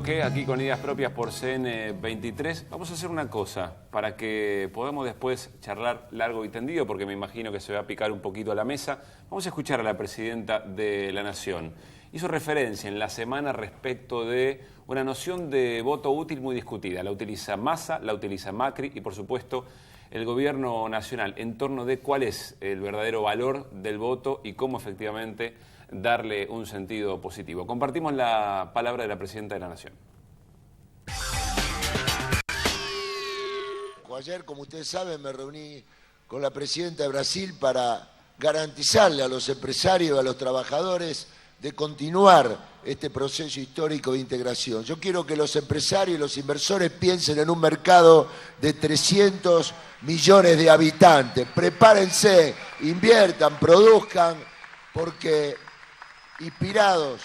bloque, aquí con Ideas Propias por CN23. Vamos a hacer una cosa para que podamos después charlar largo y tendido, porque me imagino que se va a picar un poquito a la mesa. Vamos a escuchar a la Presidenta de la Nación. Hizo referencia en la semana respecto de una noción de voto útil muy discutida. La utiliza Massa, la utiliza Macri y, por supuesto, el Gobierno Nacional, en torno de cuál es el verdadero valor del voto y cómo efectivamente darle un sentido positivo. Compartimos la palabra de la Presidenta de la Nación. Ayer, como ustedes saben, me reuní con la Presidenta de Brasil para garantizarle a los empresarios y a los trabajadores de continuar este proceso histórico de integración. Yo quiero que los empresarios y los inversores piensen en un mercado de 300 millones de habitantes. Prepárense, inviertan, produzcan, porque inspirados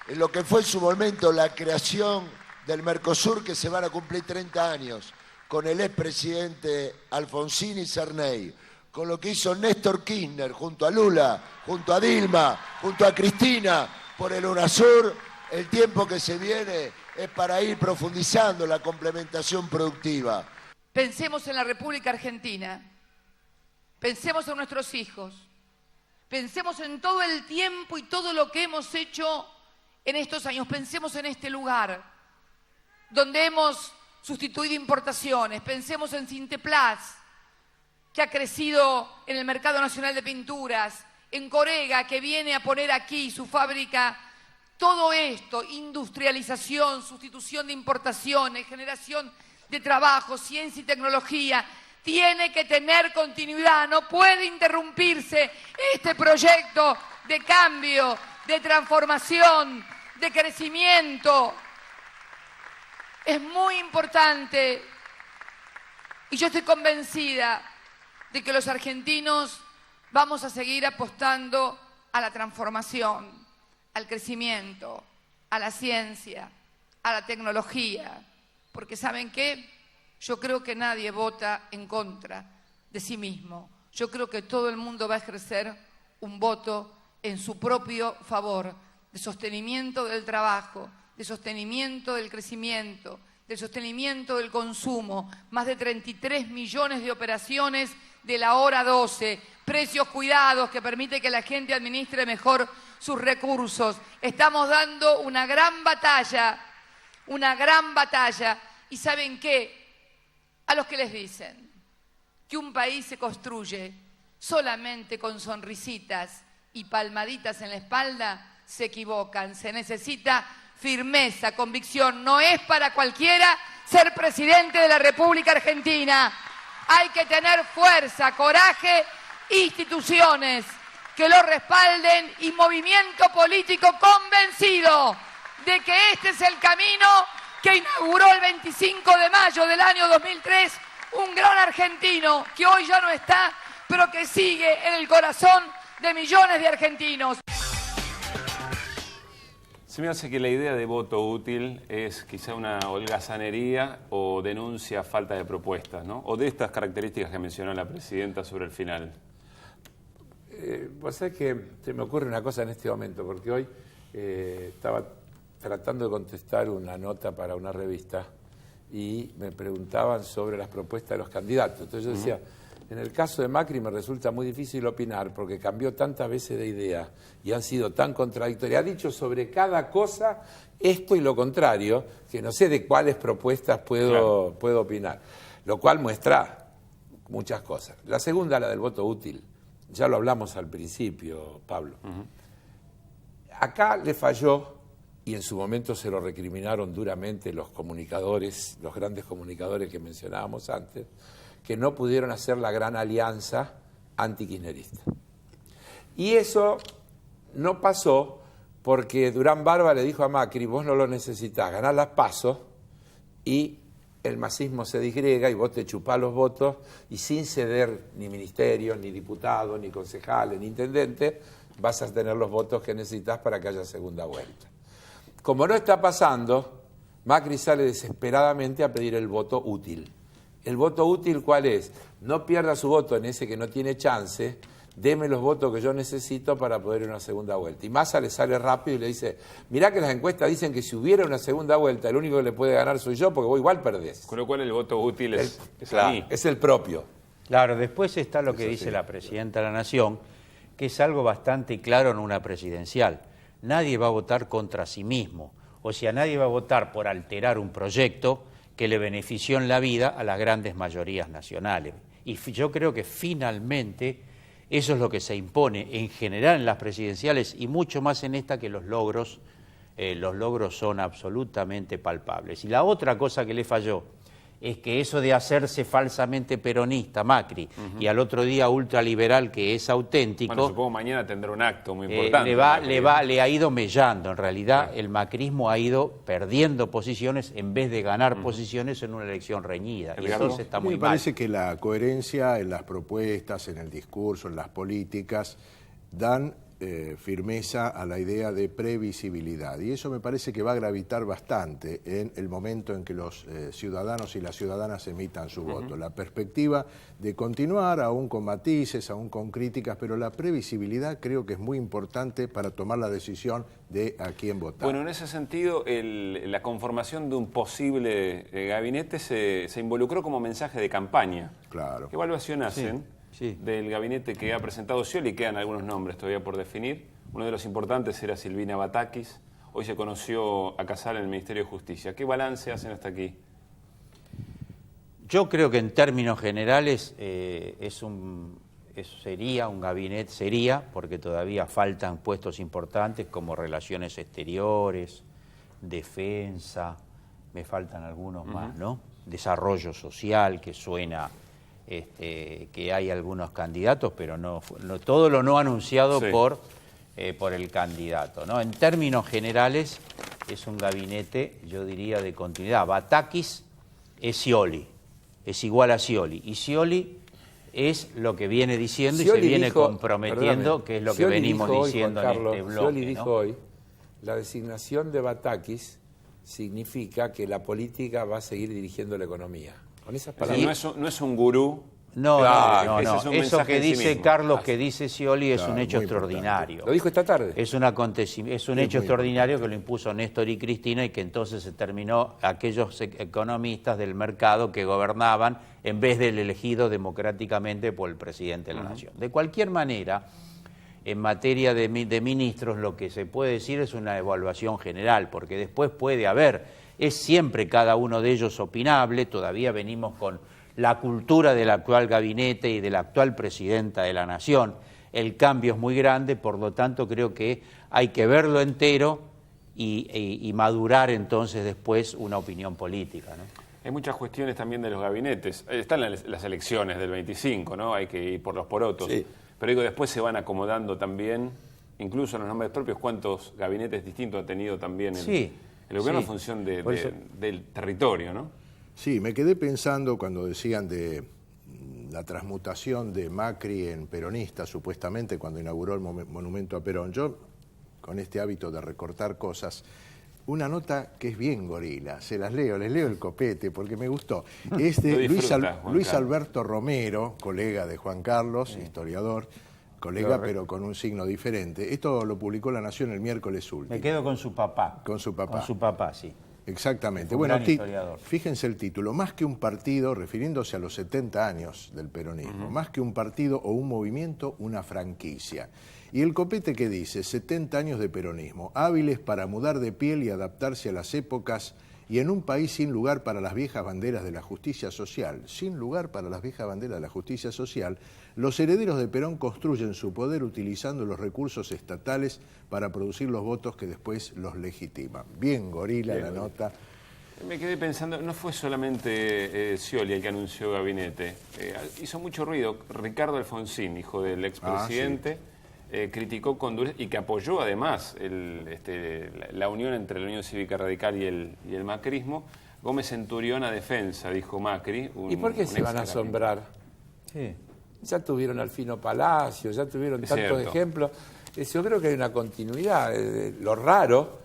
en lo que fue en su momento la creación del Mercosur, que se van a cumplir 30 años, con el expresidente Alfonsín y Sarney, con lo que hizo Néstor Kirchner junto a Lula, junto a Dilma, junto a Cristina por el UNASUR, el tiempo que se viene es para ir profundizando la complementación productiva. Pensemos en la República Argentina, pensemos en nuestros hijos, pensemos en todo el tiempo y todo lo que hemos hecho en estos años, pensemos en este lugar donde hemos sustituido importaciones, pensemos en Sinteplas, que ha crecido en el mercado nacional de pinturas, en Corega, que viene a poner aquí su fábrica. Todo esto, industrialización, sustitución de importaciones, generación de trabajo, ciencia y tecnología, tiene que tener continuidad, no puede interrumpirse este proyecto de cambio, de transformación, de crecimiento. Es muy importante y yo estoy convencida de que los argentinos vamos a seguir apostando a la transformación, al crecimiento, a la ciencia, a la tecnología, porque ¿saben qué? Yo creo que nadie vota en contra de sí mismo. Yo creo que todo el mundo va a ejercer un voto en su propio favor, de sostenimiento del trabajo, de sostenimiento del crecimiento, del sostenimiento del consumo, más de 33 millones de operaciones de la hora 12, precios cuidados que permite que la gente administre mejor sus recursos. Estamos dando una gran batalla, y ¿saben qué? A los que les dicen que un país se construye solamente con sonrisitas y palmaditas en la espalda, se equivocan. Se necesita firmeza, convicción. No es para cualquiera ser presidente de la República Argentina. Hay que tener fuerza, coraje, instituciones que lo respalden y movimiento político convencido de que este es el camino que inauguró el 25 de mayo del año 2003 un gran argentino que hoy ya no está, pero que sigue en el corazón de millones de argentinos. Se me hace que la idea de voto útil es quizá una holgazanería o denuncia falta de propuestas, ¿no? O de estas características que mencionó la Presidenta sobre el final. Vos sabés que se me ocurre una cosa en este momento, porque hoy estaba tratando de contestar una nota para una revista y me preguntaban sobre las propuestas de los candidatos. Entonces yo decía, en el caso de Macri me resulta muy difícil opinar porque cambió tantas veces de idea y han sido tan contradictorias. Ha dicho sobre cada cosa esto y lo contrario, que no sé de cuáles propuestas puedo opinar, lo cual muestra muchas cosas. La segunda, la del voto útil, ya lo hablamos al principio, Pablo. Acá le falló, y en su momento se lo recriminaron duramente los comunicadores, los grandes comunicadores que mencionábamos antes, que no pudieron hacer la gran alianza antikirchnerista. Y eso no pasó porque Durán Barba le dijo a Macri, vos no lo necesitás, ganás las PASO y el masismo se disgrega y vos te chupás los votos y sin ceder ni ministerios, ni diputados, ni concejales, ni intendentes, vas a tener los votos que necesitas para que haya segunda vuelta. Como no está pasando, Macri sale desesperadamente a pedir el voto útil. ¿El voto útil cuál es? No pierda su voto en ese que no tiene chance, deme los votos que yo necesito para poder ir a una segunda vuelta. Y Massa le sale rápido y le dice, mirá que las encuestas dicen que si hubiera una segunda vuelta, el único que le puede ganar soy yo, porque vos igual perdés. Con lo cual el voto útil es claro, a mí. es el propio. Claro, después está lo que dice la Presidenta de la Nación, que es algo bastante claro en una presidencial. Nadie va a votar contra sí mismo. O sea, nadie va a votar por alterar un proyecto que le benefició en la vida a las grandes mayorías nacionales. Y yo creo que finalmente eso es lo que se impone en general en las presidenciales y mucho más en esta, que los logros son absolutamente palpables. Y la otra cosa que le falló es que eso de hacerse falsamente peronista, Macri, y al otro día ultraliberal, que es auténtico... Bueno, supongo mañana tendrá un acto muy importante. Le ha ido mellando. En realidad, el macrismo ha ido perdiendo posiciones en vez de ganar posiciones en una elección reñida. Y eso está muy mal. Me parece que la coherencia en las propuestas, en el discurso, en las políticas, dan firmeza a la idea de previsibilidad. Y eso me parece que va a gravitar bastante en el momento en que los ciudadanos y las ciudadanas emitan su voto. La perspectiva de continuar, aún con matices, aún con críticas, pero la previsibilidad creo que es muy importante para tomar la decisión de a quién votar. Bueno, en ese sentido, la conformación de un posible gabinete se involucró como mensaje de campaña. Claro. ¿Qué evaluación hacen? Sí. Del gabinete que ha presentado Scioli? Quedan algunos nombres todavía por definir. Uno de los importantes era Silvina Batakis. Hoy se conoció a Casal en el Ministerio de Justicia. ¿Qué balance hacen hasta aquí? Yo creo que en términos generales sería un gabinete, porque todavía faltan puestos importantes como relaciones exteriores, defensa, me faltan algunos más, ¿no? Desarrollo social, que suena... que hay algunos candidatos, pero no todo lo no anunciado por el candidato, ¿no? En términos generales es un gabinete, yo diría, de continuidad. Batakis es Scioli, es igual a Scioli, y Scioli es lo que viene diciendo Scioli y se viene comprometiendo, que es lo Scioli que venimos hoy, diciendo Juan en Carlos, este bloque, Scioli dijo ¿no? hoy, la designación de Batakis significa que la política va a seguir dirigiendo la economía. Con esas palabras. No es un gurú. No, Claro, no. ese es un Eso mensaje que en sí dice mismo. Carlos, que dice Scioli, es Claro, un hecho muy extraordinario. Lo dijo esta tarde. Es un acontecimiento, es un hecho extraordinario que lo impuso Néstor y Cristina y que entonces se terminó aquellos economistas del mercado que gobernaban en vez del elegido democráticamente por el presidente de la Nación. De cualquier manera, en materia de ministros, lo que se puede decir es una evaluación general, porque después puede haber, es siempre cada uno de ellos opinable, todavía venimos con la cultura del actual gabinete y de la actual presidenta de la Nación. El cambio es muy grande, por lo tanto creo que hay que verlo entero y madurar entonces después una opinión política, ¿no? Hay muchas cuestiones también de los gabinetes. Están las elecciones del 25, ¿no? Hay que ir por los porotos. Sí. Pero digo, después se van acomodando también, incluso en los nombres propios, cuántos gabinetes distintos ha tenido también el gobierno en función del territorio, ¿no? Sí, me quedé pensando cuando decían de la transmutación de Macri en peronista, supuestamente, cuando inauguró el monumento a Perón. Yo, con este hábito de recortar cosas, una nota que es bien gorila, se las leo, les leo el copete porque me gustó. Es de Luis Alberto Romero, colega de Juan Carlos, historiador, colega pero con un signo diferente. Esto lo publicó La Nación el miércoles último. Me quedo con su papá. Con su papá. Con su papá, sí. Exactamente. Bueno, fíjense el título, más que un partido, refiriéndose a los 70 años del peronismo, más que un partido o un movimiento, una franquicia. Y el copete que dice, 70 años de peronismo, hábiles para mudar de piel y adaptarse a las épocas y en un país sin lugar para las viejas banderas de la justicia social, sin lugar para las viejas banderas de la justicia social, los herederos de Perón construyen su poder utilizando los recursos estatales para producir los votos que después los legitiman. Bien gorila la nota. Me quedé pensando, no fue solamente Scioli el que anunció gabinete, hizo mucho ruido. Ricardo Alfonsín, hijo del expresidente, criticó con dureza y que apoyó además la unión entre la Unión Cívica Radical y el macrismo. Gómez Centurión a defensa, dijo Macri. ¿Y por qué se van a asombrar? Sí. Ya tuvieron al Fino Palacio, ya tuvieron tantos ejemplos. Yo creo que hay una continuidad. Lo raro,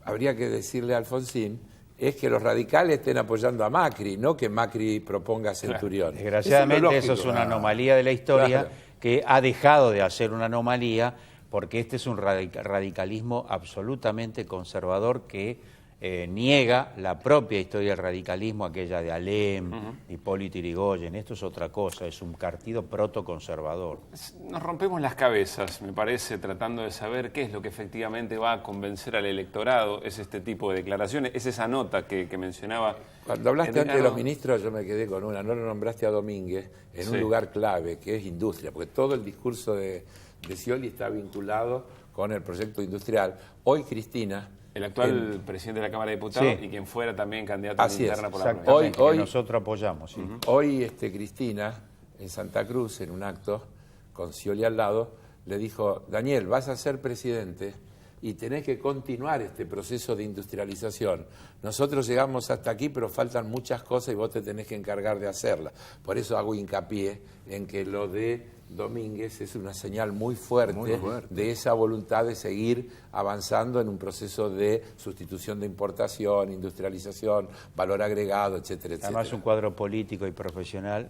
habría que decirle a Alfonsín, es que los radicales estén apoyando a Macri, no que Macri proponga a Centurión. Desgraciadamente eso es una anomalía de la historia que ha dejado de hacer una anomalía, porque este es un radicalismo absolutamente conservador que niega la propia historia del radicalismo, aquella de Alem, Hipólito Yrigoyen. Esto es otra cosa, es un partido protoconservador. Nos rompemos las cabezas, me parece, tratando de saber qué es lo que efectivamente va a convencer al electorado. Es este tipo de declaraciones, es esa nota que mencionaba. Cuando hablaste antes de los ministros, yo me quedé con una. No lo nombraste a Domínguez en un lugar clave, que es industria, porque todo el discurso de Scioli está vinculado con el proyecto industrial. Hoy Cristina... El actual presidente de la Cámara de Diputados y quien fuera también candidato a la interna por la provincia. Hoy nosotros apoyamos. Sí. Hoy Cristina, en Santa Cruz, en un acto, con Scioli al lado, le dijo: Daniel, vas a ser presidente y tenés que continuar este proceso de industrialización. Nosotros llegamos hasta aquí, pero faltan muchas cosas y vos te tenés que encargar de hacerlas. Por eso hago hincapié en que lo de Domínguez es una señal muy fuerte de esa voluntad de seguir avanzando en un proceso de sustitución de importación, industrialización, valor agregado, etcétera, etcétera. Además un cuadro político y profesional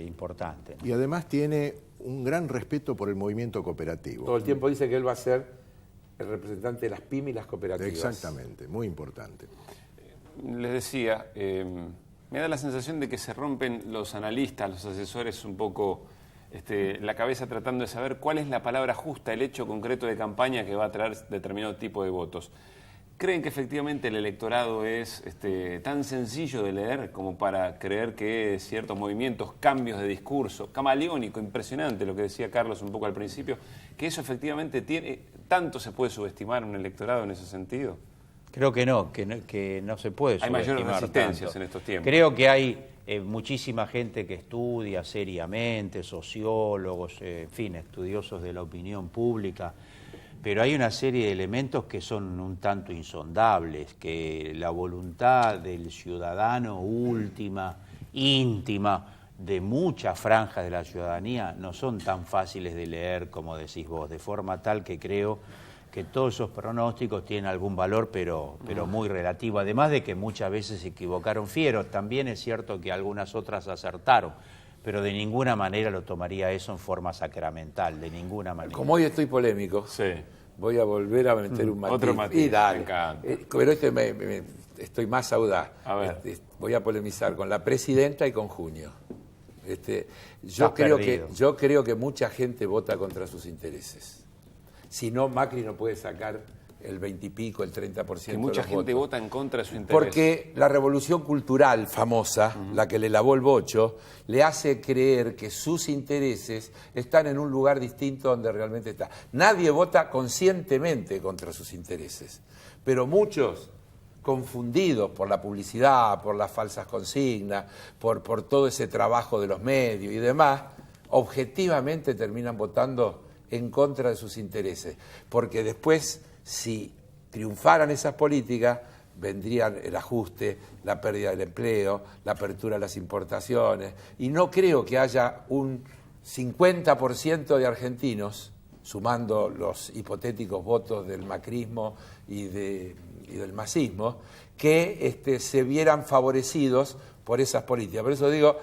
importante, ¿no? Y además tiene un gran respeto por el movimiento cooperativo. Todo el tiempo dice que él va a ser el representante de las pymes y las cooperativas. Exactamente, muy importante. Les decía, me da la sensación de que se rompen los analistas, los asesores un poco la cabeza tratando de saber cuál es la palabra justa, el hecho concreto de campaña que va a traer determinado tipo de votos. ¿Creen que efectivamente el electorado es tan sencillo de leer como para creer que ciertos movimientos, cambios de discurso, camaleónico, impresionante, lo que decía Carlos un poco al principio, que eso efectivamente tiene, tanto se puede subestimar un electorado en ese sentido? Creo que no se puede subestimar. Hay mayores resistencias en estos tiempos. Creo que hay muchísima gente que estudia seriamente, sociólogos, en fin, estudiosos de la opinión pública, pero hay una serie de elementos que son un tanto insondables, que la voluntad del ciudadano íntima, de muchas franjas de la ciudadanía, no son tan fáciles de leer como decís vos, de forma tal que creo que todos esos pronósticos tienen algún valor, pero muy relativo, además de que muchas veces se equivocaron fieros. También es cierto que algunas otras acertaron, pero de ninguna manera lo tomaría eso en forma sacramental, de ninguna manera. Como hoy estoy polémico, voy a volver a meter un matiz. Otro matiz, y dale. Me encanta. Pero estoy más audaz. A ver. Voy a polemizar con la presidenta y con Junio. Yo creo que mucha gente vota contra sus intereses. Si no, Macri no puede sacar el 20 y pico, el 30%. Que mucha gente vota en contra de su interés. Porque la revolución cultural famosa, la que le lavó el bocho, le hace creer que sus intereses están en un lugar distinto donde realmente está. Nadie vota conscientemente contra sus intereses, pero muchos, confundidos por la publicidad, por las falsas consignas, por todo ese trabajo de los medios y demás, objetivamente terminan votando en contra de sus intereses, porque después, si triunfaran esas políticas, vendrían el ajuste, la pérdida del empleo, la apertura a las importaciones, y no creo que haya un 50% de argentinos, sumando los hipotéticos votos del macrismo y del masismo, que se vieran favorecidos por esas políticas. Por eso digo,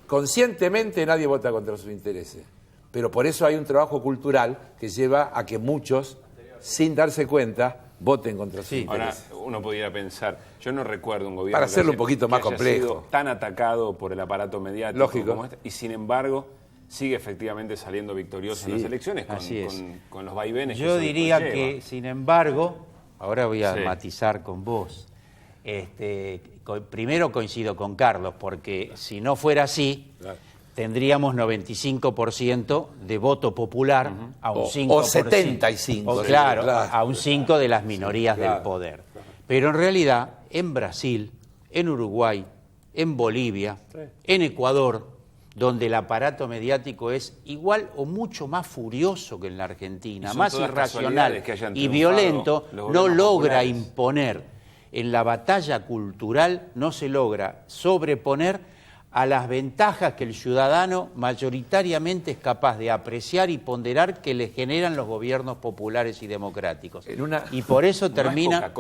conscientemente nadie vota contra sus intereses. Pero por eso hay un trabajo cultural que lleva a que muchos, sin darse cuenta, voten contra sus intereses. Ahora, uno pudiera pensar, yo no recuerdo un gobierno para hacerlo un poquito más que haya complejo, sido tan atacado por el aparato mediático, lógico, como este, y sin embargo sigue efectivamente saliendo victorioso en las elecciones con los vaivenes. Yo diría que, sin embargo, ahora voy a matizar con vos. Primero coincido con Carlos, porque si no fuera así, tendríamos 95% de voto popular a un 5%. O 75%. Claro, a un 5% de las minorías del poder. Pero en realidad, en Brasil, en Uruguay, en Bolivia, en Ecuador, donde el aparato mediático es igual o mucho más furioso que en la Argentina, más irracional y violento, no logra imponer en la batalla cultural, no se logra sobreponer a las ventajas que el ciudadano mayoritariamente es capaz de apreciar y ponderar que le generan los gobiernos populares y democráticos. Y por eso termina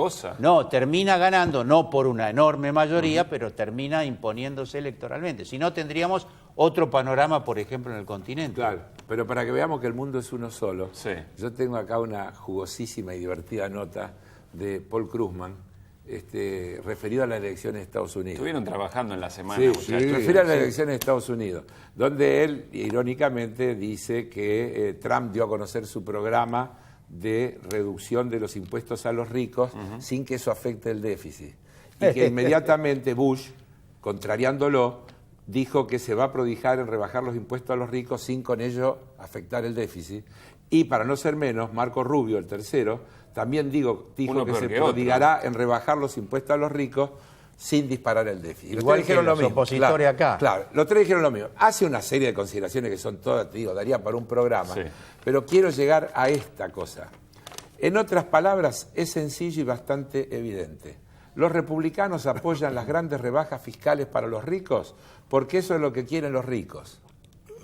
ganando, no por una enorme mayoría, pero termina imponiéndose electoralmente. Si no, tendríamos otro panorama, por ejemplo, en el continente. Claro, pero para que veamos que el mundo es uno solo, Sí. yo tengo acá una jugosísima y divertida nota de Paul Krugman, referido a las elecciones de Estados Unidos. Estuvieron trabajando en la semana, Sí, muchachos. refiere a las elecciones de Estados Unidos, donde él, irónicamente, dice que Trump dio a conocer su programa de reducción de los impuestos a los ricos sin que eso afecte el déficit. Y que inmediatamente Bush, contrariándolo, dijo que se va a prodigar en rebajar los impuestos a los ricos sin con ello afectar el déficit. Y para no ser menos, Marco Rubio, el tercero, también dijo Uno que peor se que otro. prodigará en rebajar los impuestos a los ricos sin disparar el déficit. Igual Los tres dijeron que los lo mismo. opositores acá. Claro, los tres dijeron lo mismo. Hace una serie de consideraciones que son todas, te digo, daría para un programa, Sí. pero quiero llegar a esta cosa. En otras palabras, es sencillo y bastante evidente. Los republicanos apoyan las grandes rebajas fiscales para los ricos porque eso es lo que quieren los ricos.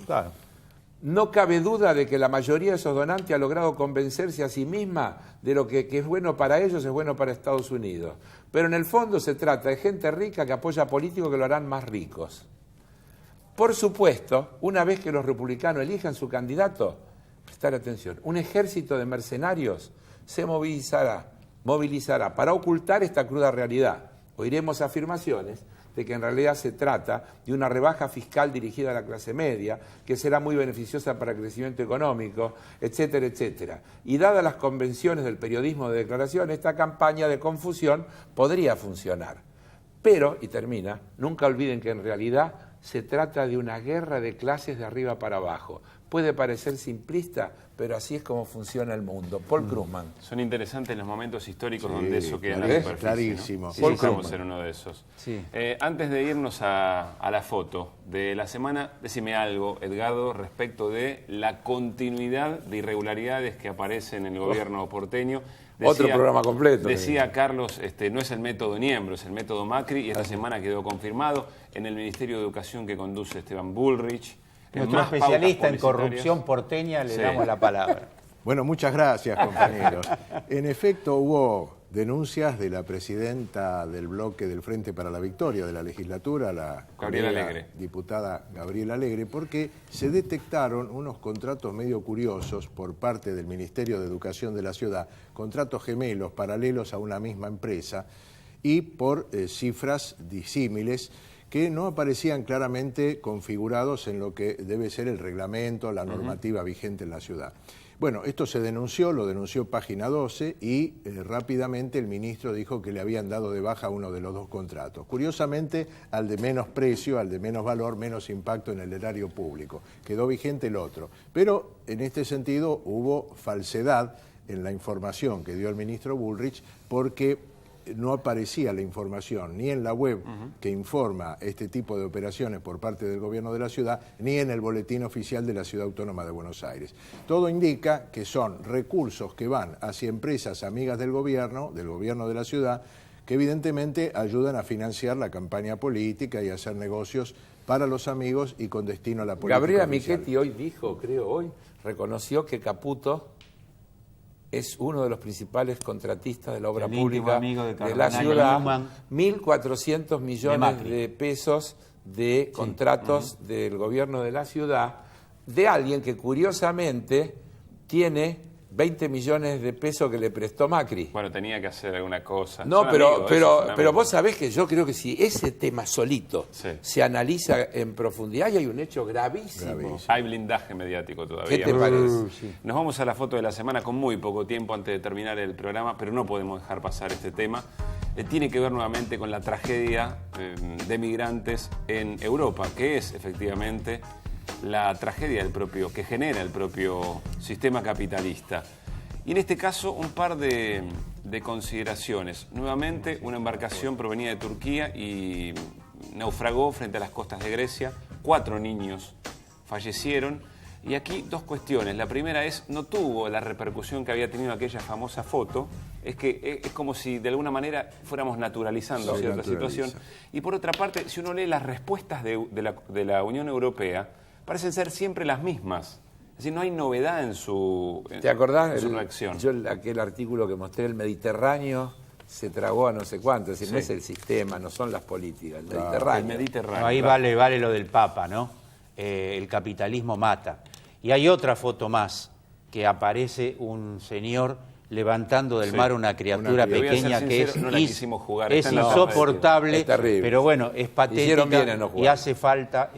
Claro. No cabe duda de que la mayoría de esos donantes ha logrado convencerse a sí misma de lo que es bueno para ellos es bueno para Estados Unidos. Pero en el fondo se trata de gente rica que apoya a políticos que lo harán más ricos. Por supuesto, una vez que los republicanos elijan su candidato, prestar atención, un ejército de mercenarios se movilizará para ocultar esta cruda realidad. Oiremos afirmaciones de que en realidad se trata de una rebaja fiscal dirigida a la clase media, que será muy beneficiosa para el crecimiento económico, etcétera, etcétera. Y dadas las convenciones del periodismo de declaración, esta campaña de confusión podría funcionar. Pero, y termina, nunca olviden que en realidad se trata de una guerra de clases de arriba para abajo. Puede parecer simplista, pero así es como funciona el mundo. Paul Krugman. Son interesantes los momentos históricos Sí, donde eso queda en la claro, superficie. clarísimo. ¿No? Sí, Paul estamos Krugman. en uno de esos. Sí. Antes de irnos a la foto de la semana, decime algo, Edgardo, respecto de la continuidad de irregularidades que aparecen en el gobierno porteño. Otro programa completo. Decía Carlos, no es el método Niembro, es el método Macri, y esta semana quedó confirmado en el Ministerio de Educación que conduce Esteban Bullrich. Nuestro Más especialista en pautas corrupción porteña, le Sí. damos la palabra. Bueno, muchas gracias, compañeros. En efecto, hubo denuncias de la presidenta del bloque del Frente para la Victoria de la legislatura, la Gabriela colega Alegre. diputada Gabriela Alegre, porque se detectaron unos contratos medio curiosos por parte del Ministerio de Educación de la ciudad, contratos gemelos, paralelos a una misma empresa, y por cifras disímiles que no aparecían claramente configurados en lo que debe ser el reglamento, la normativa vigente en la ciudad. Bueno, esto se denunció, lo denunció Página 12 y rápidamente el ministro dijo que le habían dado de baja uno de los dos contratos. Curiosamente, al de menos precio, al de menos valor, menos impacto en el erario público. Quedó vigente el otro. Pero en este sentido hubo falsedad en la información que dio el ministro Bullrich porque no aparecía la información ni en la web que informa este tipo de operaciones por parte del gobierno de la ciudad, ni en el boletín oficial de la Ciudad Autónoma de Buenos Aires. Todo indica que son recursos que van hacia empresas amigas del gobierno de la ciudad, que evidentemente ayudan a financiar la campaña política y a hacer negocios para los amigos y con destino a la política Gabriela oficial. Michetti hoy dijo, creo hoy, reconoció que Caputo es uno de los principales contratistas de la obra El íntimo pública amigo de la Cardenal ciudad. Newman. 1.400 millones Macri. de pesos de contratos del gobierno de la ciudad, de alguien que curiosamente tiene 20 millones de pesos que le prestó Macri. Bueno, tenía que hacer alguna cosa. No, Son pero, amigos, pero, son pero amigos. vos sabés que yo creo que si ese tema solito Sí. se analiza en profundidad, y hay un hecho gravísimo. Gravísimo. Hay blindaje mediático todavía. ¿Qué te parece? Nos vamos a la foto de la semana con muy poco tiempo antes de terminar el programa, pero no podemos dejar pasar este tema. Tiene que ver nuevamente con la tragedia de migrantes en Europa, que es efectivamente la tragedia que genera el propio sistema capitalista. Y en este caso, un par de consideraciones. Nuevamente, una embarcación provenía de Turquía y naufragó frente a las costas de Grecia. 4 niños fallecieron. Y aquí dos cuestiones. La primera es, no tuvo la repercusión que había tenido aquella famosa foto. Es que es como si de alguna manera fuéramos naturalizando Sí, cierta naturaliza. situación. Y por otra parte, si uno lee las respuestas de la Unión Europea, parecen ser siempre las mismas. Es decir, no hay novedad en su, ¿Te acordás? en su reacción. Aquel artículo que mostré, el Mediterráneo se tragó a no sé cuánto. Es decir, no Sí. es el sistema, no son las políticas. El El Mediterráneo. Mediterráneo. No, ahí vale lo del Papa, ¿no? el capitalismo mata. Y hay otra foto más, que aparece un señor levantando del mar una criatura pequeña que es, no la quisimos jugar. es insoportable, es terrible. pero bueno, es patética Hicieron bien en no y jugar. hace falta,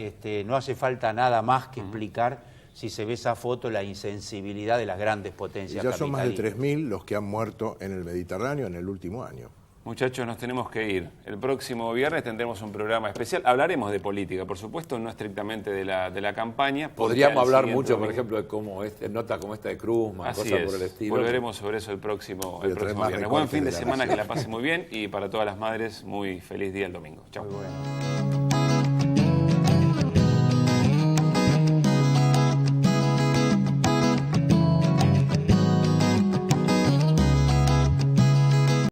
no hace falta nada más que explicar, si se ve esa foto, la insensibilidad de las grandes Y potencias ya son más de capitalistas. 3.000 los que han muerto en el Mediterráneo en el último año. Muchachos, nos tenemos que ir. El próximo viernes tendremos un programa especial. Hablaremos de política, por supuesto, no estrictamente de la campaña. Podríamos hablar siguiente mucho, por domingo- ejemplo, de cómo notas como esta de Krugman, Así cosas es. por el estilo. Volveremos sobre eso el próximo Voy a traer más viernes. recortes Buen fin de de La semana, Nación. que la pase muy bien y para todas las madres, muy feliz día el domingo. Chao. Muy bueno.